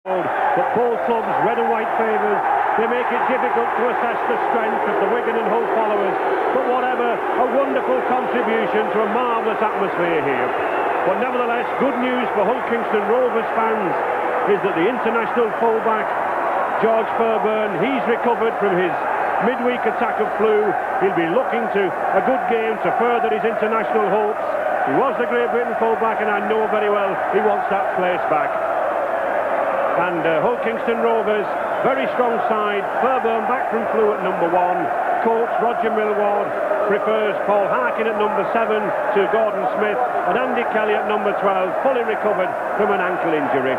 But both clubs, red and white favours, they make it difficult to assess the strength of the Wigan and Hull followers. But whatever, a wonderful contribution to a marvellous atmosphere here. But nevertheless, good news for Hull Kingston Rovers fans is that the international fullback, George Fairbairn, he's recovered from his midweek attack of flu. He'll be looking to a good game to further his international hopes. He was the Great Britain fullback, and I know very well he wants that place back. And Hull Kingston Rovers, very strong side. Fairbairn back from flu at number 1. Coach Roger Millward prefers Paul Harkin at number 7 to Gordon Smith, and Andy Kelly at number 12, fully recovered from an ankle injury.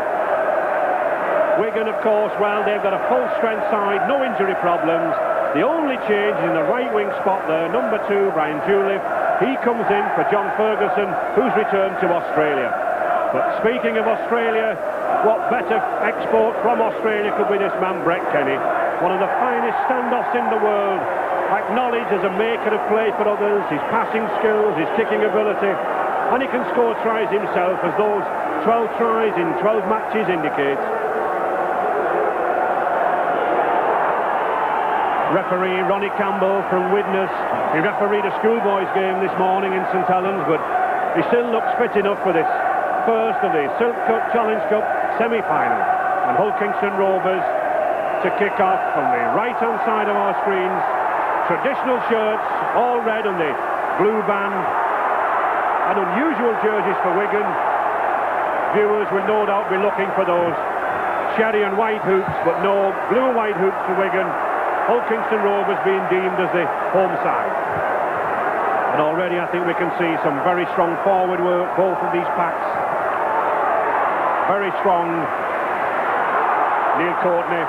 Wigan, of course, well, they've got a full-strength side, no injury problems. The only change is in the right-wing spot there, number 2, Brian Juliff. He comes in for John Ferguson, who's returned to Australia. But speaking of Australia, what better export from Australia could be this man, Brett Kenny. One of the finest standoffs in the world, acknowledged as a maker of play for others, his passing skills, his kicking ability, and he can score tries himself, as those 12 tries in 12 matches indicate. Referee Ronnie Campbell from Widnes. He refereed a schoolboys game this morning in St Helens, but he still looks fit enough for this first of the Silk Cup Challenge Cup semi-final. And Hull Kingston Rovers to kick off from the right-hand side of our screens. Traditional shirts, all red on the blue band, and unusual jerseys for Wigan. Viewers will no doubt be looking for those cherry and white hoops, but no blue and white hoops for Wigan. Hull Kingston Rovers being deemed as the home side. And already I think we can see some very strong forward work, both of these packs. Very strong. Neil Courtney.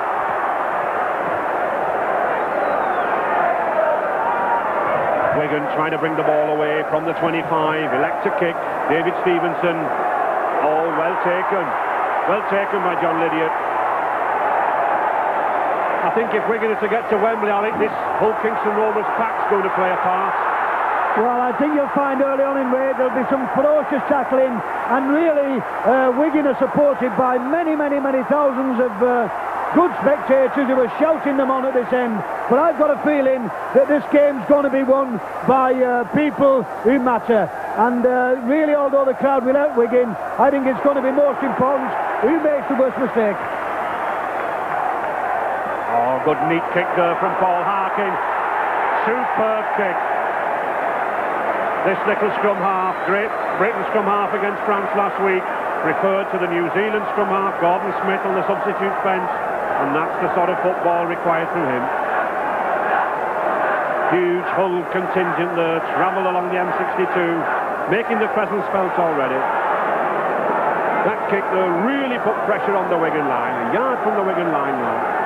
Wigan trying to bring the ball away from the 25. Elect to kick. David Stevenson. Oh, well taken. Well taken by John Lydiate. I think if Wigan is to get to Wembley, I think this Hull Kingston Rovers pack's going to play a part. Well, I think you'll find early on in Wade there'll be some ferocious tackling, and really Wigan are supported by many thousands of good spectators who are shouting them on at this end. But I've got a feeling that this game's going to be won by people who matter. And really, although the crowd will help Wigan, I think it's going to be most important who makes the worst mistake. Oh, good neat kick there from Paul Harkin. Superb kick. This little scrum half, Great Britain scrum half against France last week, referred to the New Zealand scrum half, Gordon Smith on the substitute bench, and that's the sort of football required from him. Huge Hull contingent there, travel along the M62, making the presence felt already. That kick there really put pressure on the Wigan line, a yard from the Wigan line now.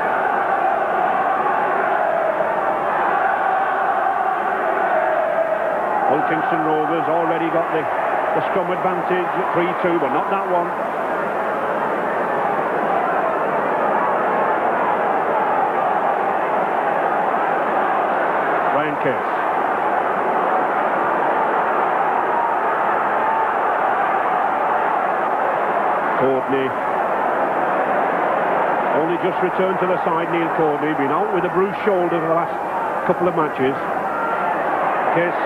Hull Kingston Rovers already got the scrum advantage at 3-2, but not that one. Brian Case. Courtney. Only just returned to the side, Neil Courtney. Been out with a bruised shoulder for the last couple of matches. Case.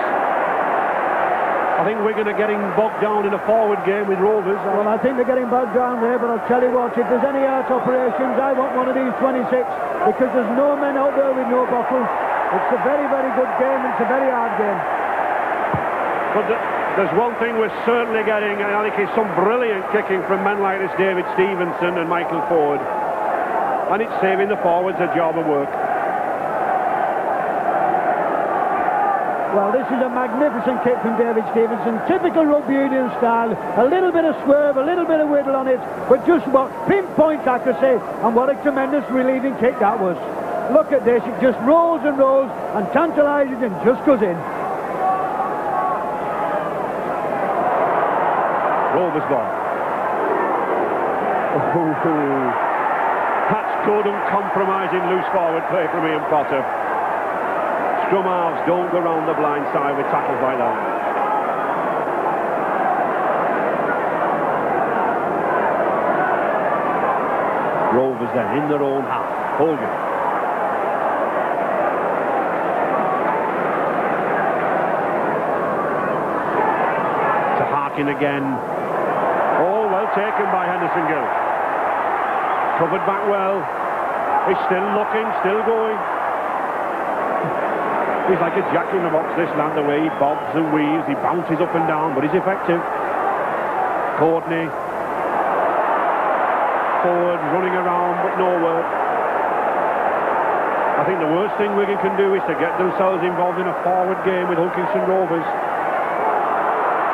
I think Wigan are getting bogged down in a forward game with Rovers. Well, I think they're getting bogged down there, but I'll tell you what, if there's any art operations, I want one of these 26, because there's no men out there with no bottle. It's a very good game, and it's a very hard game. But there's one thing we're certainly getting, and I think it's some brilliant kicking from men like this David Stevenson and Michael Ford. And it's saving the forwards a job of work. Well, this is a magnificent kick from David Stevenson, typical rugby union style, a little bit of swerve, a little bit of whittle on it, but just what pinpoint accuracy, and what a tremendous relieving kick that was. Look at this, it just rolls and rolls and tantalises and just goes in. Rovers ball. That's good and compromising loose forward play from Ian Potter. Scrum halves don't go round the blind side with tackles like that. Rovers then in their own half. Hogan. To Harkin again. Oh, well taken by Henderson Gill. Covered back well. He's still looking, still going. He's like a jack in the box, this lad, the way he bobs and weaves, he bounces up and down, but he's effective. Courtney. Forward, running around, but nowhere. I think the worst thing Wigan can do is to get themselves involved in a forward game with Hull Kingston Rovers.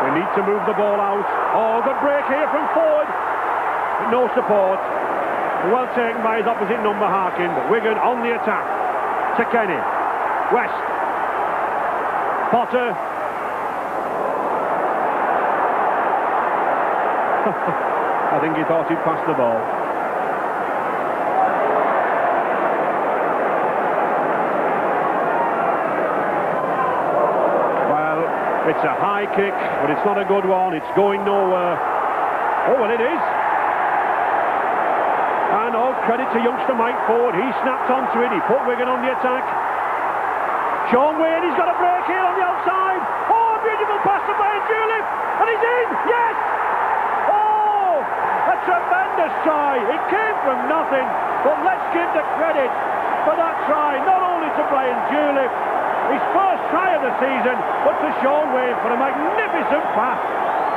They need to move the ball out. Oh, good break here from Ford. But no support. Well taken by his opposite number, Harkin. But Wigan on the attack. To Kenny. West. Potter. I think he thought he'd passed the ball. Well, it's a high kick, but it's not a good one. It's going nowhere. Oh, well, it is. And all credit to youngster Mike Ford. He snapped onto it. He put Wigan on the attack. Sean Wayne, he's got a break here on the outside. Oh, beautiful pass to Brian Julep. And he's in. Yes. Oh, a tremendous try. It came from nothing. But let's give the credit for that try, not only to Brian Julep, his first try of the season, but to Sean Wayne for a magnificent pass.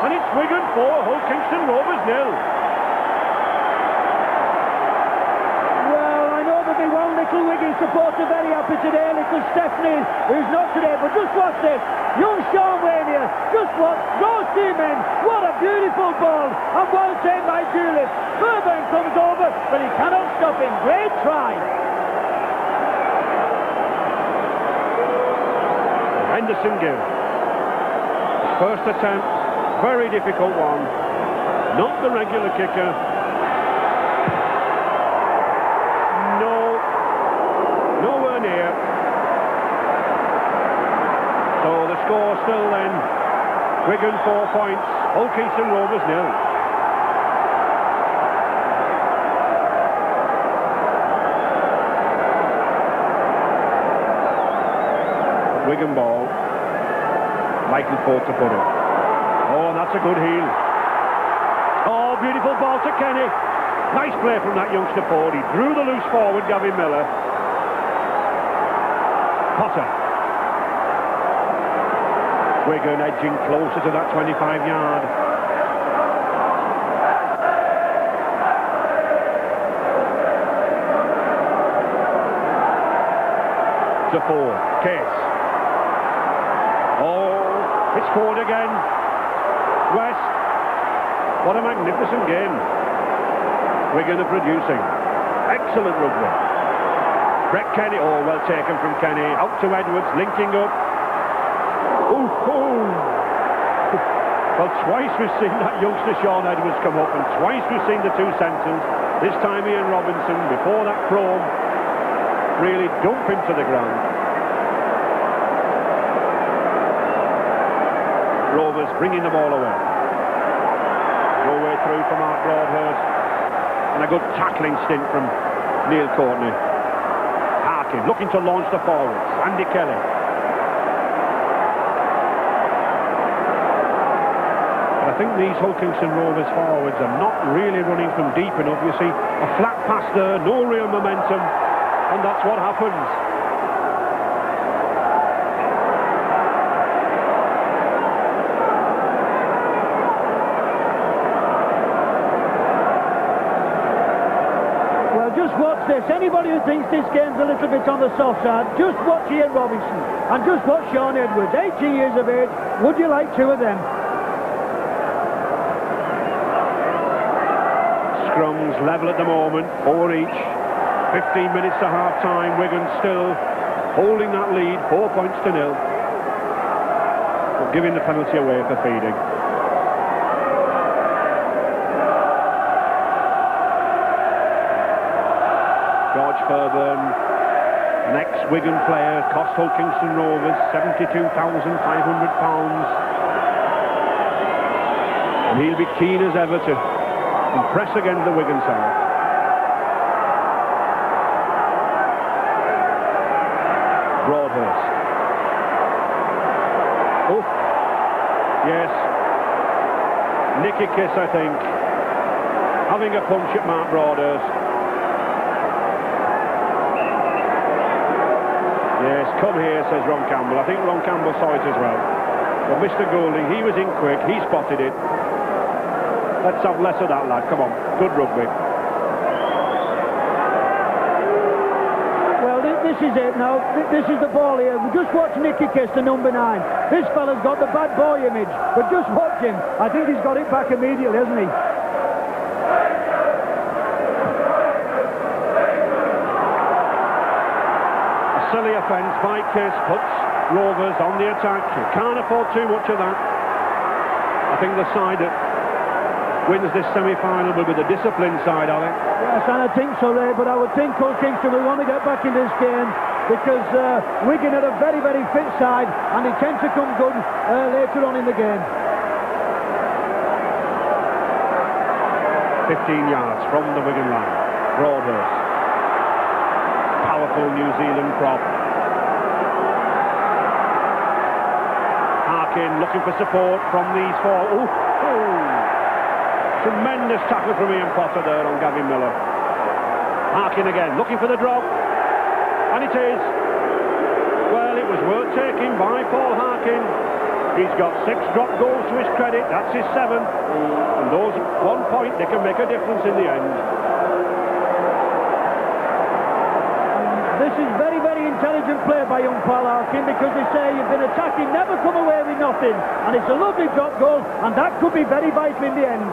And it's Wigan 4, Hull Kingston Rovers 0. Little Wigan supporter very happy today, little Stephanie, who's not today, but just watch this. Young Sean Wayne here, just watch, those two men, what a beautiful ball, and well taken by Julep. Burburn comes over, but he cannot stop him. Great try. Henderson Gill. First attempt, very difficult one. Not the regular kicker. Nowhere near. So the score still then, Wigan 4 points, Hull Kingston Rovers 0. Wigan ball. Michael Ford to put it. Oh, and that's a good heel. Oh, beautiful ball to Kenny. Nice play from that youngster Ford. He drew the loose forward, Gavin Miller. Potter. Wigan edging closer to that 25-yard. To Ford. Case. Oh, it's Ford again. West. What a magnificent game. Wigan are producing. Excellent rugby. Brett Kenny, oh, well taken from Kenny. Out to Edwards, linking up. Ooh, ooh. Well, twice we've seen that youngster Sean Edwards come up, and twice we've seen the two centres. This time Ian Robinson, before that chrome, really dump him to the ground. Rovers bringing the ball away. No way through from Mark Broadhurst. And a good tackling stint from Neil Courtney. Harkin looking to launch the forwards. Andy Kelly. I think these Hull Kingston Rovers forwards are not really running from deep enough. You see, a flat pass there, no real momentum, and that's what happens. Well, just watch this. Anybody who thinks this game's a little bit on the soft side, just watch Ian Robinson and just watch Sean Edwards, 18 years of age. Would you like two of them? Scrums level at the moment, 4 each. 15 minutes to half-time. Wigan still holding that lead, 4 points to 0. But giving the penalty away for feeding. George Fairburn, an ex-Wigan player, cost Hull Kingston Rovers £72,500. And he'll be keen as ever to impress against the Wigan side. Yes. Nicky Kiss, I think, having a punch at Mark Broadhurst. Yes, come here, says Ron Campbell. I think Ron Campbell saw it as well. But Mr. Goulding, he was in quick, he spotted it. Let's have less of that, lad. Come on, good rugby. Well, this is it now. This is the ball here. We just watch Nicky Kiss, the number 9. This fella's got the bad boy image, but just watch him. I think he's got it back immediately, hasn't he? Silly offence by Kiss, puts Rovers on the attack. You can't afford too much of that. I think the side that wins this semi-final will be the disciplined side, Alex. Yes, and I think so, Ray, but I would think Hull Kingston will want to get back in this game because Wigan are a very, very fit side and they tend to come good later on in the game. 15 yards from the Wigan line. Broadhurst. Powerful New Zealand prop. Harkin looking for support from these four. Ooh. Tremendous tackle from Ian Potter there on Gavin Miller. Harkin again, looking for the drop. And it is. Well, it was worth taking by Paul Harkin. He's got 6 drop goals to his credit. That's his 7th. And those 1 point, they can make a difference in the end. This is very, very intelligent play by young Paul Harkin because they say you've been attacking, never come away with nothing. And it's a lovely drop goal, and that could be very vital in the end.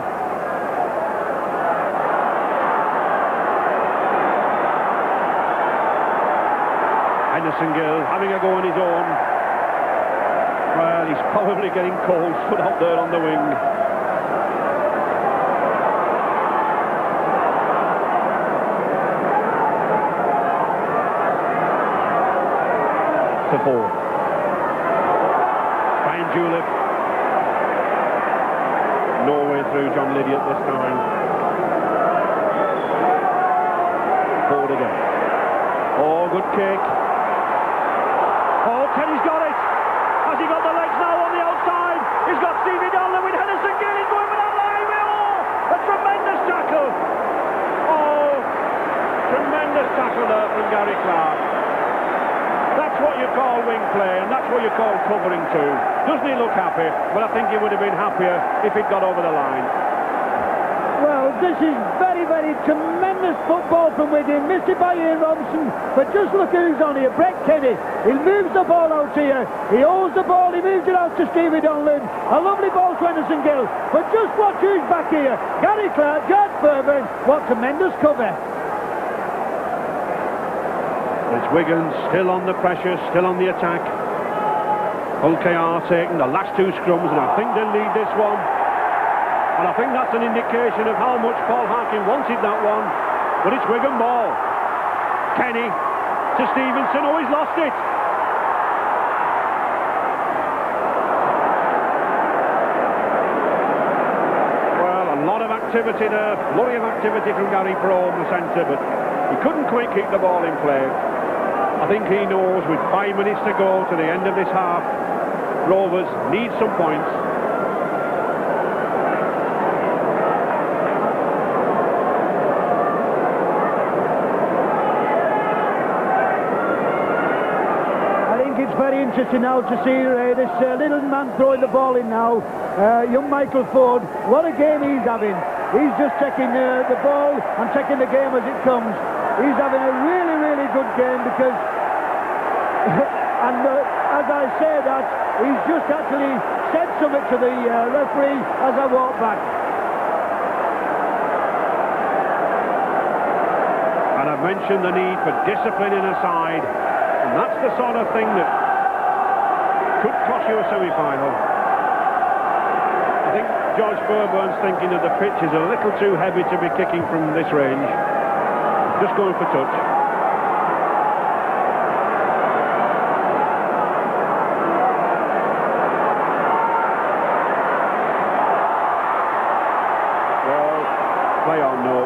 Henderson Gill having a go on his own. Well, he's probably getting cold, stood out there on the wing. To 4. Brian Julep. No way through John Lydiate this time. Forward again. Oh, good kick. Oh, Kenny's got it. Has he got the legs now on the outside? He's got Stevie Donlan with Henderson Gill. He's going for that line. Oh, a tremendous tackle. Oh, tremendous tackle there from Gary Clark. That's what you call wing play, and that's what you call covering too. Doesn't he look happy? But I think he would have been happier if he'd got over the line. Well, this is very, very tremendous football from Wigan, missed it by Ian Robinson, but just look who's on here, Brett Kenny. He moves the ball out here, he holds the ball, he moves it out to Stevie Donlan. A lovely ball to Henderson Gill, but just watch who's back here. Gary Clark, George Fairbairn, what tremendous cover. It's Wigan still on the pressure, still on the attack. Hull KR taking the last 2 scrums, and I think they'll lead this one. And I think that's an indication of how much Paul Harkin wanted that one. But it's Wigan ball. Kenny to Stevenson. Oh, he's lost it. Well, a lot of activity there. Flurry of activity from Gary Pro in the centre, but he couldn't quite keep the ball in play. I think he knows with 5 minutes to go to the end of this half, Rovers need some points. Very interesting now to see this little man throwing the ball in now, young Michael Ford. What a game he's having. He's just checking the ball and checking the game as it comes. He's having a really, really good game because and as I say that, he's just actually said something to the referee as I walk back. And I've mentioned the need for discipline in a side, and that's the sort of thing that could cost you a semi-final. I think George Fairbairn's thinking that the pitch is a little too heavy to be kicking from this range. Just going for touch. Well, play on, no.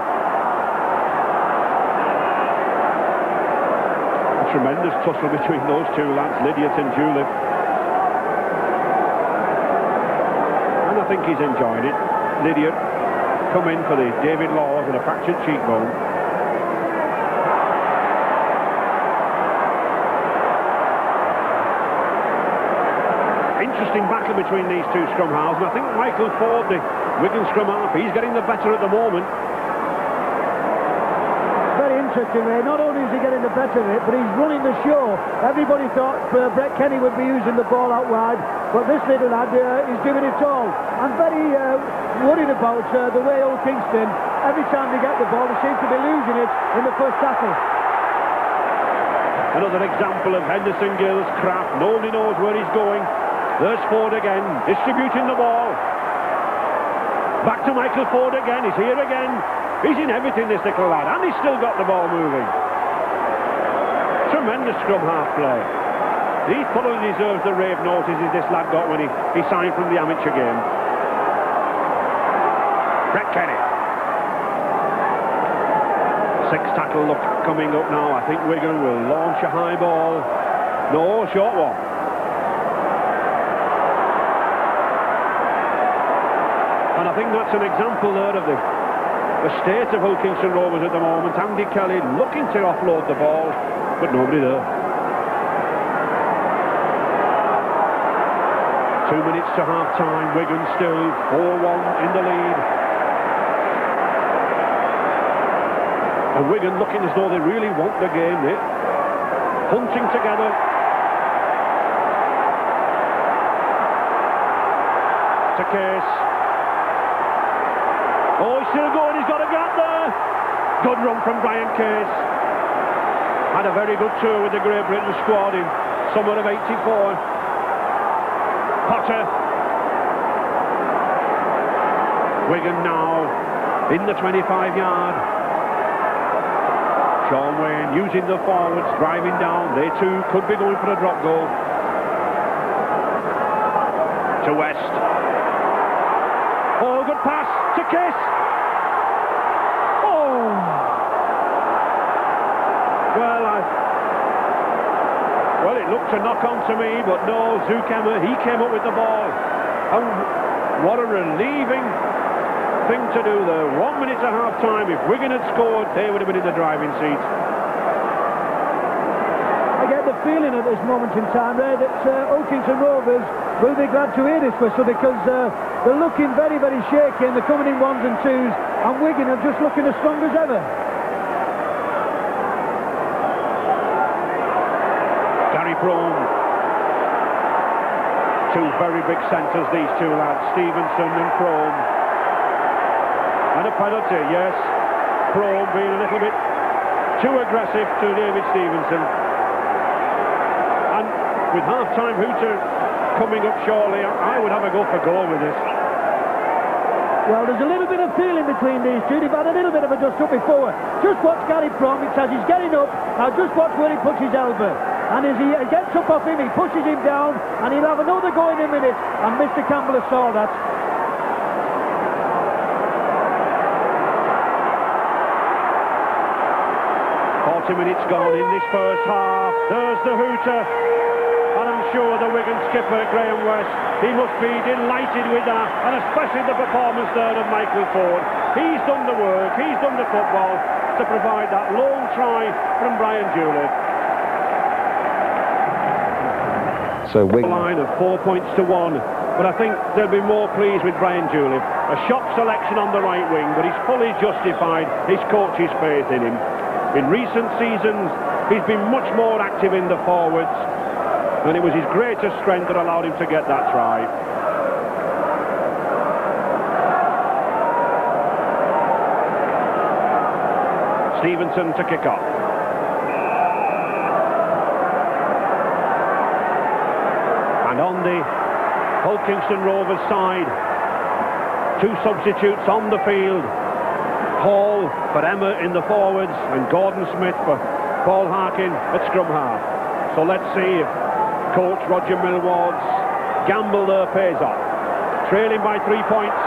A tremendous tussle between those two lads, Lydiate and Julep. think he's enjoyed it. An idiot. Come in for the David Laws and a fractured cheekbone. Interesting battle between these two scrum halves, and I think Michael Ford, the Wigan scrum half, he's getting the better at the moment. Very interesting, Ray. Not only is he getting the better of it, but he's running the show. Everybody thought Brett Kenny would be using the ball out wide, but this little lad is doing it all. I'm very worried about the way Old Kingston, every time they get the ball, they seem to be losing it in the first tackle. Another example of Henderson Gill's craft. Nobody knows where he's going. There's Ford again, distributing the ball. Back to Michael Ford again, he's here again. He's in everything, this little lad, and he's still got the ball moving. Tremendous scrum half play. He thoroughly deserves the rave notices this lad got when he signed from the amateur game. Brett Kenny. Sixth tackle look coming up now. I think Wigan will launch a high ball. No, short one. And I think that's an example there of the state of Hull Kingston Rovers at the moment. Andy Kelly looking to offload the ball, but nobody there. 2 minutes to half-time. Wigan still 4-1 in the lead. And Wigan looking as though they really want the game. They're hunting together. To Case. Oh, he's still going, he's got a gap there. Good run from Brian Case. Had a very good tour with the Great Britain squad in summer of '84. Potter. Wigan now in the 25-yard. Sean Wayne using the forwards, driving down. They too could be going for a drop goal. To West. Oh, good pass to Kiss. Oh! Well, it looked a knock on to me, but no, Zuckerman, he came up with the ball. And what a relieving thing to do there. 1 minute to half-time. If Wigan had scored, they would have been in the driving seat. I get the feeling at this moment in time there that Old Kingston Rovers will be glad to hear this whistle, because they're looking very, very shaky and they're coming in ones and twos, and Wigan are just looking as strong as ever. Gary Brome. Two very big centres, these two lads, Stevenson and Crome. And a penalty, yes. Crome being a little bit too aggressive to David Stevenson. And with half-time hooter coming up shortly, I would have a go for goal with this. Well, there's a little bit of feeling between these two. They've had a little bit of a dust-up before. Just watch Gary Brome, it says he's getting up. Now just watch where he puts his elbow. And as he gets up off him, he pushes him down, and he'll have another go in a minute. And Mr. Campbell has saw that. 40 minutes gone in this first half. There's the hooter. And I'm sure the Wigan skipper, Graham West, he must be delighted with that, and especially the performance there of Michael Ford. He's done the work, he's done the football to provide that lone try from Brian Julep. So Wigan Line of 4 points to 1, but I think they'll be more pleased with Brian Julep. A shock selection on the right wing, but he's fully justified his coach's faith in him. In recent seasons, he's been much more active in the forwards, and it was his greatest strength that allowed him to get that try. Stevenson to kick off. And on the Hull Kingston Rovers side, two substitutes on the field. Hall for Emma in the forwards, and Gordon Smith for Paul Harkin at scrum half. So let's see if coach Roger Millward's gamble there pays off. Trailing by 3 points,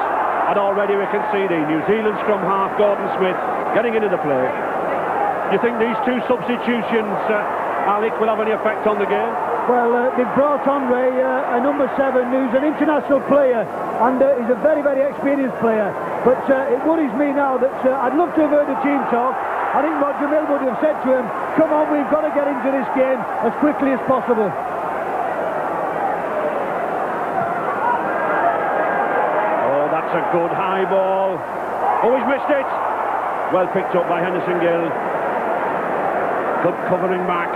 and already we can see the New Zealand scrum half, Gordon Smith, getting into the play. Do you think these two substitutions, Alec, will have any effect on the game? Well, they've brought on Ray, a number 7, who's an international player, and he's a very, very experienced player. But it worries me now that I'd love to have heard the team talk. I think Roger Mill would have said to him, come on, we've got to get into this game as quickly as possible. Oh, that's a good high ball. Oh, he's missed it. Well picked up by Henderson Gill. Good covering back.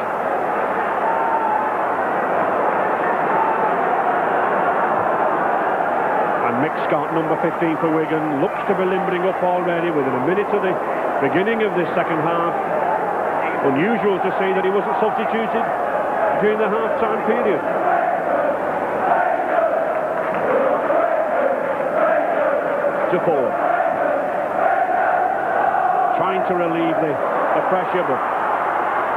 And Mick Scott, number 15 for Wigan, looks to be limbering up already within a minute of the beginning of this second half. Unusual to see that he wasn't substituted during the half-time period. To forward. Trying to relieve the pressure, but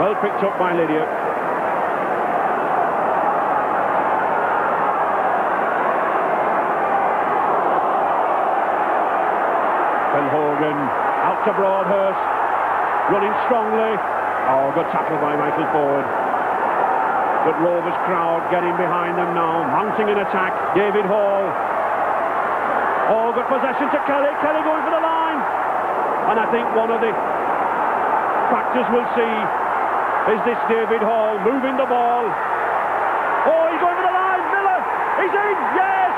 well picked up by Lydia. Phil Hogan out to Broadhurst, running strongly. Oh, good tackle by Michael Ford. But Rovers crowd getting behind them now, mounting an attack. David Hall. Oh, good possession to Kelly. Kelly going for the line. And I think one of the factors we'll see is this David Hall moving the ball. Oh, he's going for the line. Miller, he's in. Yes.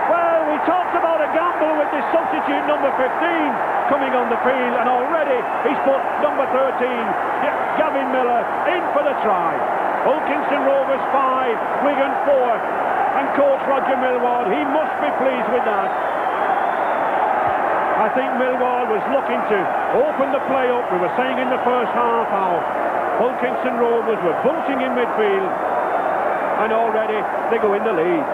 Well, we talked about a gamble with this substitute number 15 coming on the field, and already he's put number 13, Gavin Miller, in for the try. Hull Kingston Rovers 5, Wigan 4. And coach Roger Millwall, he must be pleased with that. I think Millwall was looking to open the play up. We were saying in the first half how Hull Kingston Rovers were bunting in midfield, and already they go in the lead.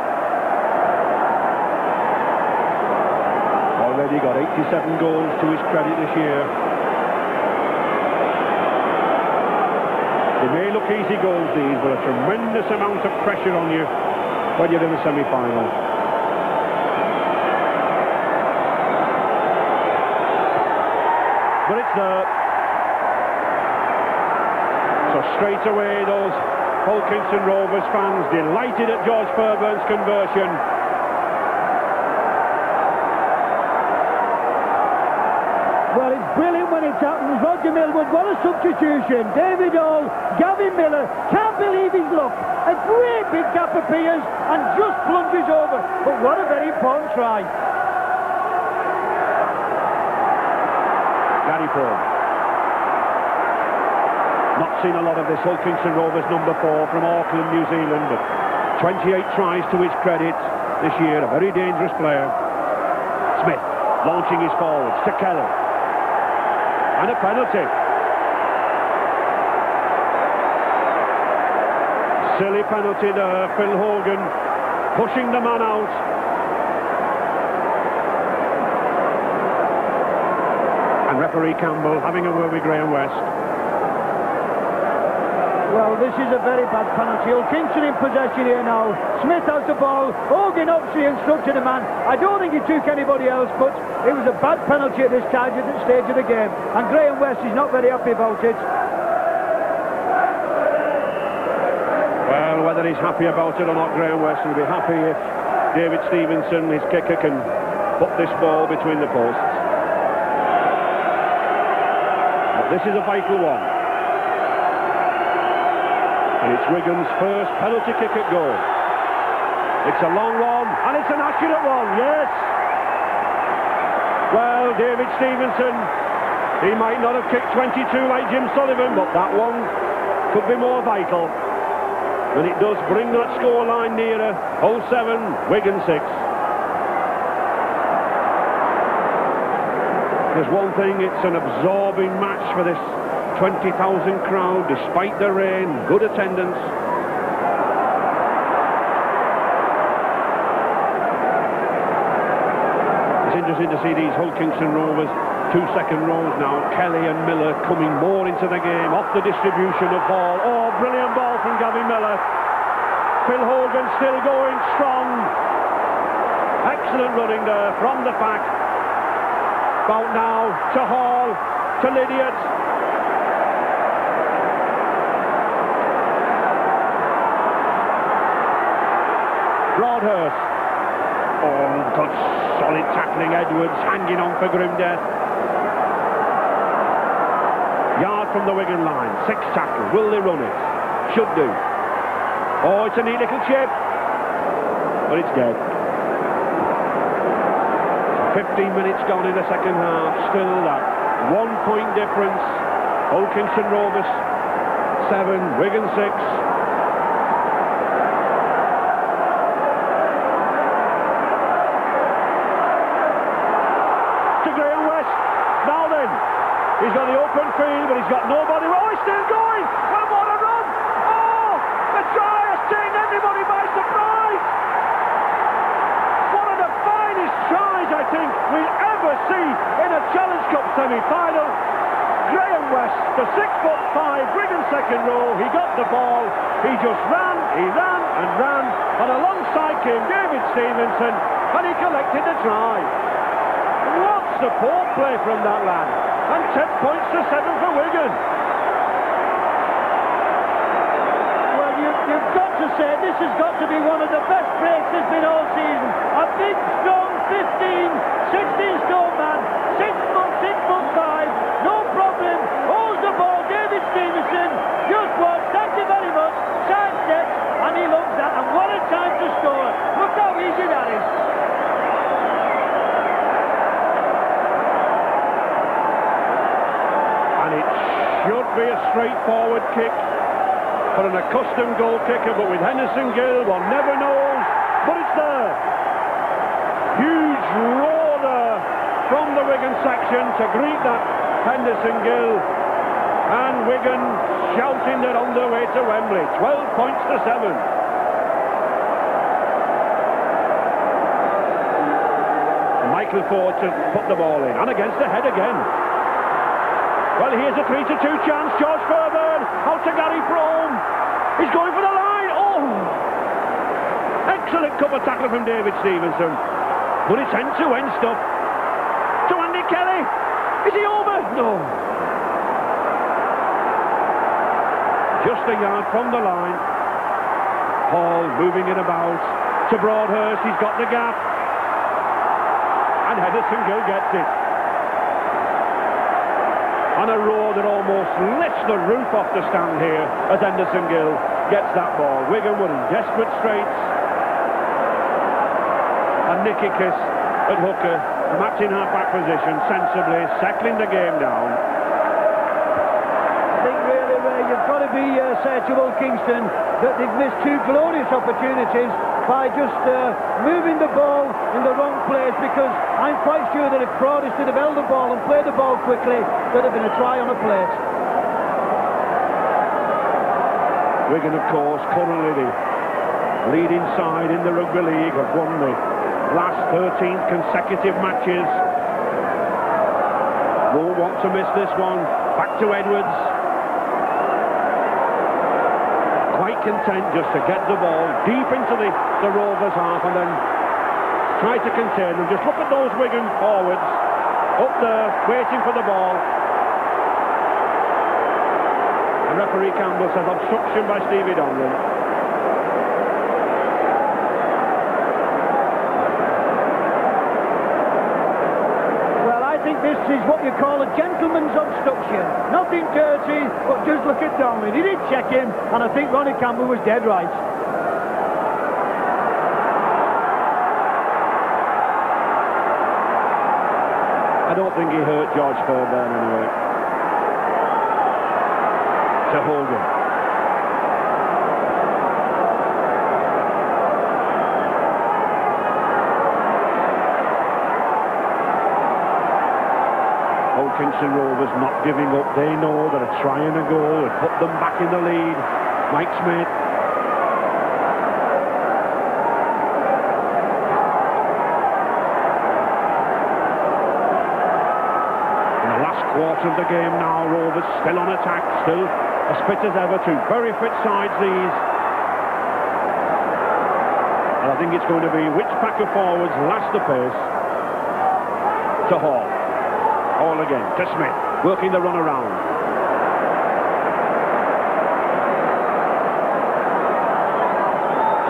Already got 87 goals to his credit this year. They may look easy goals, these, but a tremendous amount of pressure on you when you're in the semi-final. But it's there. So straight away those Hull Kingston Rovers fans delighted at George Fairburn's conversion. Well, it's brilliant when it happens. Roger Millwood, what a substitution. David Hall, Gavin Miller, can't believe his luck. A great big gap appears and just plunges over. But what a very important try. Gary Paul. Not seen a lot of this Hull Kingston Rovers number 4 from Auckland, New Zealand, but 28 tries to his credit this year. A very dangerous player. Smith launching his forwards to Kelly. And a penalty. Silly penalty there. Phil Hogan pushing the man out. And referee Campbell having a word with Graham West. Well, this is a very bad penalty. Hull Kingston in possession here now. Smith has the ball. Hogan obviously instructed the man. I don't think he took anybody else, but it was a bad penalty at this stage of the game. And Graham West is not very happy about it. Well, whether he's happy about it or not, Graham West will be happy if David Stevenson, his kicker, can put this ball between the posts. But this is a vital one. And it's Wigan's first penalty kick at goal. It's a long one, and it's an accurate one, yes! Well, David Stevenson, he might not have kicked 22 like Jim Sullivan, but that one could be more vital. And it does bring that scoreline nearer. Hull 7, Wigan 6. There's one thing, it's an absorbing match for this 20,000 crowd, despite the rain, good attendance. It's interesting to see these Hull Kingston Rovers, 2 second rows now, Kelly and Miller coming more into the game, off the distribution of ball. Oh, brilliant ball from Gavin Miller. Phil Hogan still going strong. Excellent running there from the pack. About now to Hall, to Lydiard. Broadhurst. Oh, good solid tackling. Edwards hanging on for grim death. Yard from the Wigan line. 6 tackle. Will they run it? Should do. Oh, it's a neat little chip. But it's dead. 15 minutes gone in the second half. Still that 1 point difference. Hulkinson Rovers 7, Wigan 6. He's got the open field, but he's got nobody. Oh, he's still going! Well, what a run! Oh, the try has taken everybody by surprise! One of the finest tries, I think, we'll ever see in a Challenge Cup semi-final. Graham West, the 6'5", Wigan second row, he got the ball, he just ran, and alongside came David Stevenson, and he collected the try. What support play from that lad! And 10 points to 7 for Wigan. Well, you've got to say this has got to be one of the best breaks there's been all season. A big, strong 15, 16-stone man, 6'5", no problem, holds the ball, David Stevenson, just watch, thank you very much, side steps, and he loves that, and what a time to score. Look how easy that is. Should be a straightforward kick for an accustomed goal kicker, but with Henderson Gill, one never knows, but it's there. Huge roar there from the Wigan section to greet that Henderson Gill, and Wigan shouting they're on their way to Wembley. 12 points to 7. Michael Ford to put the ball in, and against the head again. Well, here's a 3-2 chance. George Fairbairn out to Gary Frome. He's going for the line. Oh! Excellent cover tackle from David Stevenson. But it's end-to-end stuff. To Andy Kelly. Is he over? No. Just a yard from the line. Hall moving it about. To Broadhurst. He's got the gap. And Henderson Gill gets it. On a roar that almost lifts the roof off the stand here as Henderson Gill gets that ball. Wigan were in desperate straits. And Nicky Kiss at hooker, matching half-back position, sensibly settling the game down. I think really, Ray, you've got to be said to Old Kingston that they've missed 2 glorious opportunities by just moving the ball in the wrong place, because I'm quite sure that if Broadhurst had held the ball and played the ball quickly, there'd have been a try on a plate. Wigan, of course, currently the leading side in the Rugby League, have won the last 13 consecutive matches. Won't want to miss this one. Back to Edwards. Quite content just to get the ball deep into the Rovers half and then try to contain them. Just look at those Wigan forwards up there waiting for the ball. And referee Campbell says obstruction by Stevie Donlan. This is what you call a gentleman's obstruction. Nothing dirty, but just look at Donlan. He did check him, and I think Ronnie Campbell was dead right. I don't think he hurt George Fairbairn anyway. To Hogan. Hulkinson Rovers not giving up. They know that a try and a goal would put them back in the lead. Mike Smith. In the last quarter of the game now, Rovers still on attack, still as fit as ever. 2 very fit sides these. And I think it's going to be which pack of forwards last the pace. To Hall. Hall again, to Smith, working the run around.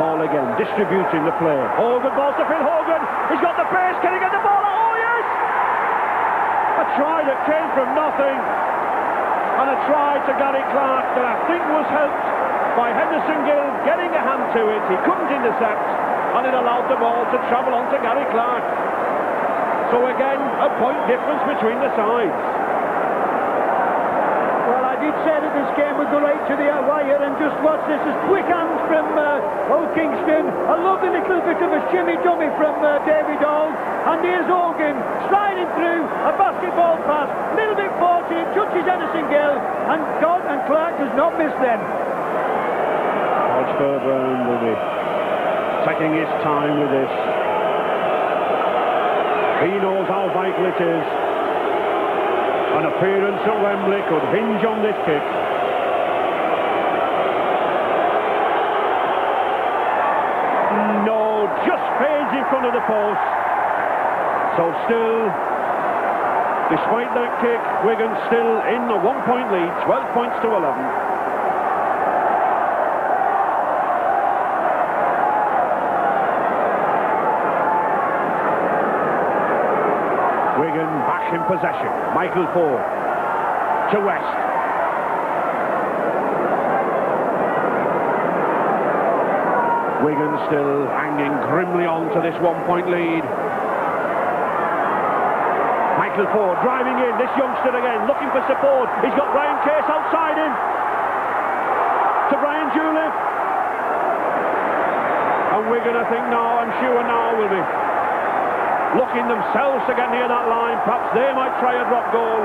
Ball again, distributing the play. Hogan, ball to Phil Hogan. He's got the pace. Can he get the ball? Oh, yes! A try that came from nothing. And a try to Gary Clark that I think was helped by Henderson Gill getting a hand to it. He couldn't intercept, and it allowed the ball to travel on to Gary Clark. So again, a point difference between the sides. Well, I did say that this game would go right to the wire, and just watch this. As quick hands from Hull Kingston. A lovely little bit of a shimmy dummy from David Hall. And here's Hogan sliding through a basketball pass. A little bit fortunate, touches Henderson Gill, and God and Clark does not miss them. Fairburn will be taking his time with this. He knows how vital it is. An appearance at Wembley could hinge on this kick. No, just fades in front of the post. So still, despite that kick, Wigan still in a 1-point lead, 12 points to 11. Wigan back in possession. Michael Ford to West. Wigan still hanging grimly on to this 1-point lead. Michael Ford driving in, this youngster again, looking for support. He's got Brian Case outside him. To Brian Julep. And Wigan, I think now, I'm sure now, will be looking themselves to get near that line. Perhaps they might try a drop goal.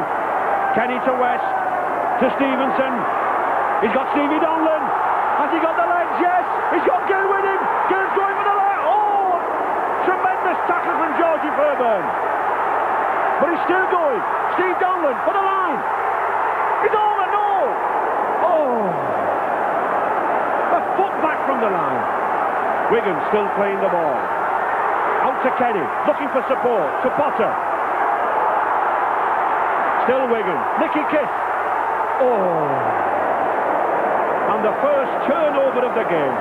Kenny to West, to Stevenson. He's got Stevie Donlan. Has he got the legs? Yes. He's got Gill with him. Gill's going for the line. Oh! Tremendous tackle from Georgie Fairburn. But he's still going. Steve Donlan for the line. It's over. No! Oh! A foot back from the line. Wigan still playing the ball. Out to Kenny, looking for support, to Potter. Still Wigan, Nicky Kiss. Oh! And the first turnover of the game.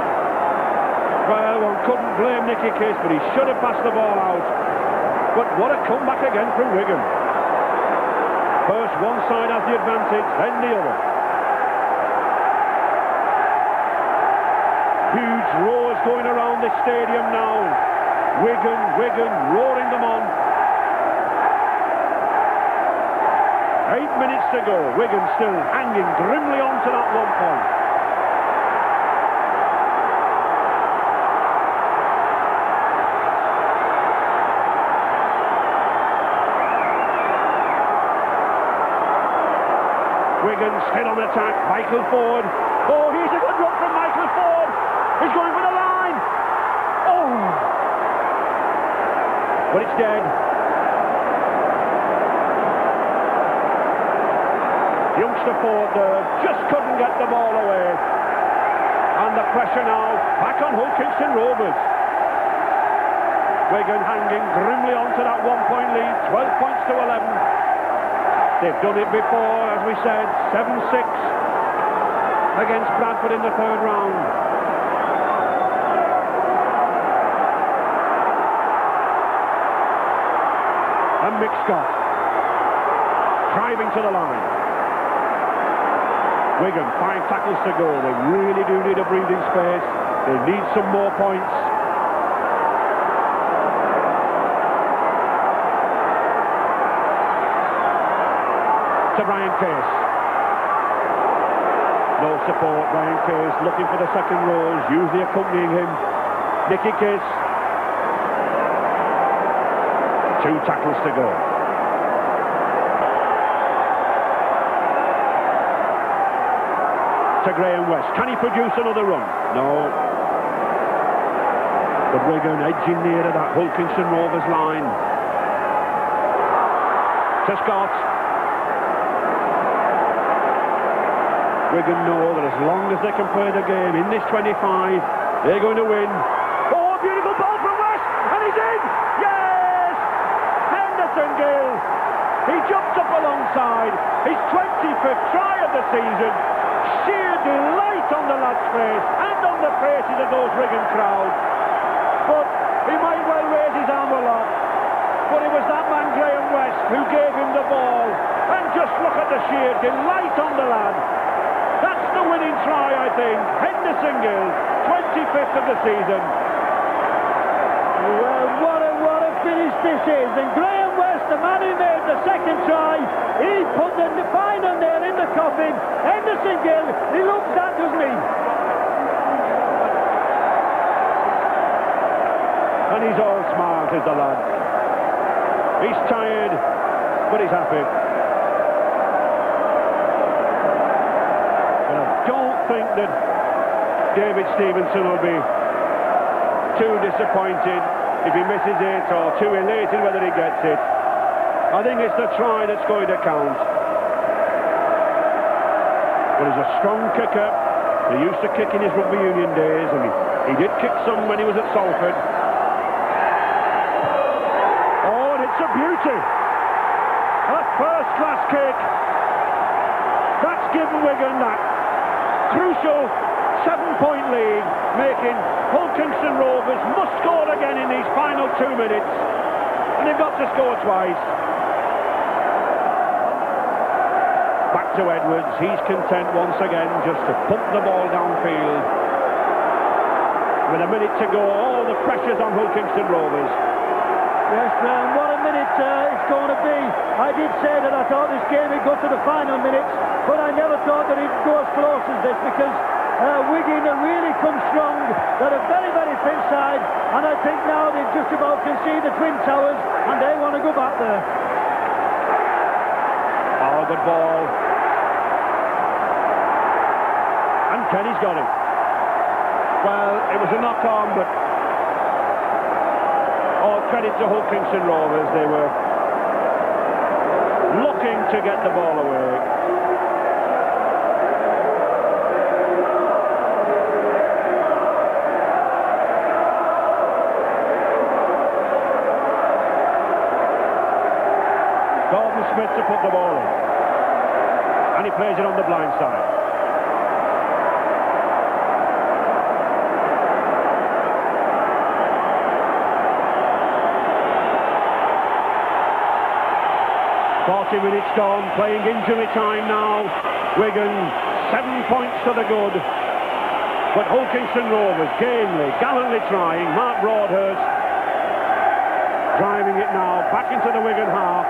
Well, one couldn't blame Nicky Kiss, but he should have passed the ball out. But what a comeback again from Wigan. First one side has the advantage, then the other. Huge roars going around this stadium now. Wigan, roaring them on. 8 minutes to go. Wigan still hanging grimly on to that 1 point. Wigan still on attack. Michael Ford. Oh, here's a good run from Michael Ford. He's going for the line. Oh! But it's dead. Youngster Ford there just couldn't get the ball away. And the pressure now back on Hull Kingston Rovers. Wigan hanging grimly on to that 1-point lead, 12 points to 11. They've done it before, as we said, 7-6 against Bradford in the third round. And Mick Scott driving to the line. Wigan, 5 tackles to go. They really do need a breathing space. They need some more points. To Brian Case. No support. Brian Case looking for the second rows, usually accompanying him. Nicky Case. 2 tackles to go. To Graham West. Can he produce another run? No. But Wigan edging near to that Hull Kingston Rovers line. To Scott. Wigan know that as long as they can play the game in this 25, they're going to win. Oh, beautiful ball from West, and he's in! Yes! Henderson Gill He jumps up alongside. His 25th try of the season. Sheer delight on the lad's face and on the faces of those Wigan crowd. But he might well raise his arm a lot. But it was that man Graham West who gave him the ball. And just look at the sheer delight on the lad. That's the winning try, I think. Henderson Gill, 25th of the season. Well, what a finish this is. And Graham West, the man who made the second try, he put the final nail in the coffin. Henderson Gill, he loves that, doesn't he? And he's all smart, is the lad. He's tired, but he's happy. And I don't think that David Stevenson will be too disappointed if he misses it, or too elated whether he gets it. I think it's the try that's going to count. But he's a strong kicker. He used to kick in his rugby union days, and he did kick some when he was at Salford. Oh, and it's a beauty. A first-class kick. That's given Wigan that crucial 7-point lead, making Hull Kingston Rovers must score again in these final 2 minutes, and they've got to score twice. Back to Edwards. He's content once again just to pump the ball downfield. With a minute to go, all the pressure's on Hull Kingston Rovers. Yes, Graham, what a minute it's going to be. I did say that I thought this game would go to the final minutes, but I never thought that it'd go as close as this, because Wigan have really come strong. They're a very, very fit side, and I think now they've just about conceded the Twin Towers, and they want to go back there. Oh, good ball. And Kenny's got it. Well, it was a knock-on, but all credit to Hull Kingston Rovers. They were looking to get the ball away. Gordon Smith to put the ball in, and he plays it on the blind side. 40 minutes gone, playing injury time now. Wigan 7 points to the good, but Hull Kingston Rovers gamely, gallantly trying. Mark Broadhurst driving it now back into the Wigan half.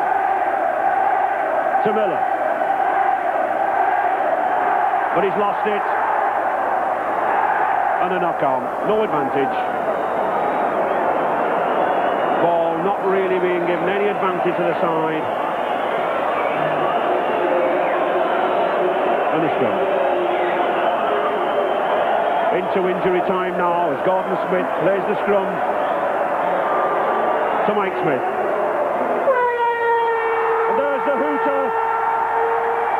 To Miller, but he's lost it, and a knock-on, no advantage. Ball not really being given any advantage to the side, and a scrum. Into injury time now as Gordon Smith plays the scrum to Mike Smith.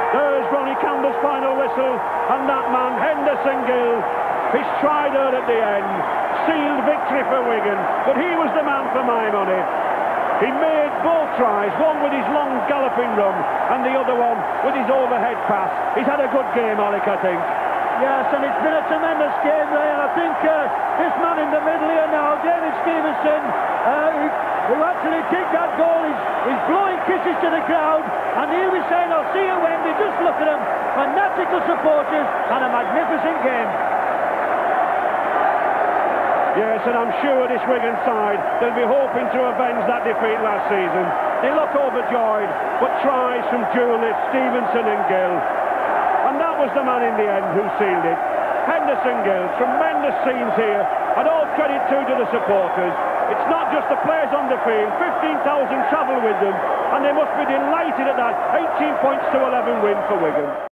There's Ronnie Campbell's final whistle, and that man, Henderson Gill, he's tried her at the end, sealed victory for Wigan, but he was the man for my money. He made both tries, one with his long galloping run, and the other one with his overhead pass. He's had a good game, Alec, I think. Yes, and it's been a tremendous game, Ray, and I think this man in the middle here now, David Stevenson, who actually kicked that goal, he's blowing kisses to the crowd, and he'll be saying, I'll see you Wendy. Just look at him, fanatical supporters, and a magnificent game. Yes, and I'm sure this Wigan side, they'll be hoping to avenge that defeat last season. They look overjoyed, but tries from Julius, Stevenson and Gill. And that was the man in the end who sealed it. Henderson Gill, tremendous scenes here, and all credit to the supporters. It's not just the players on the field, 15,000 travel with them, and they must be delighted at that 18 points to 11 win for Wigan.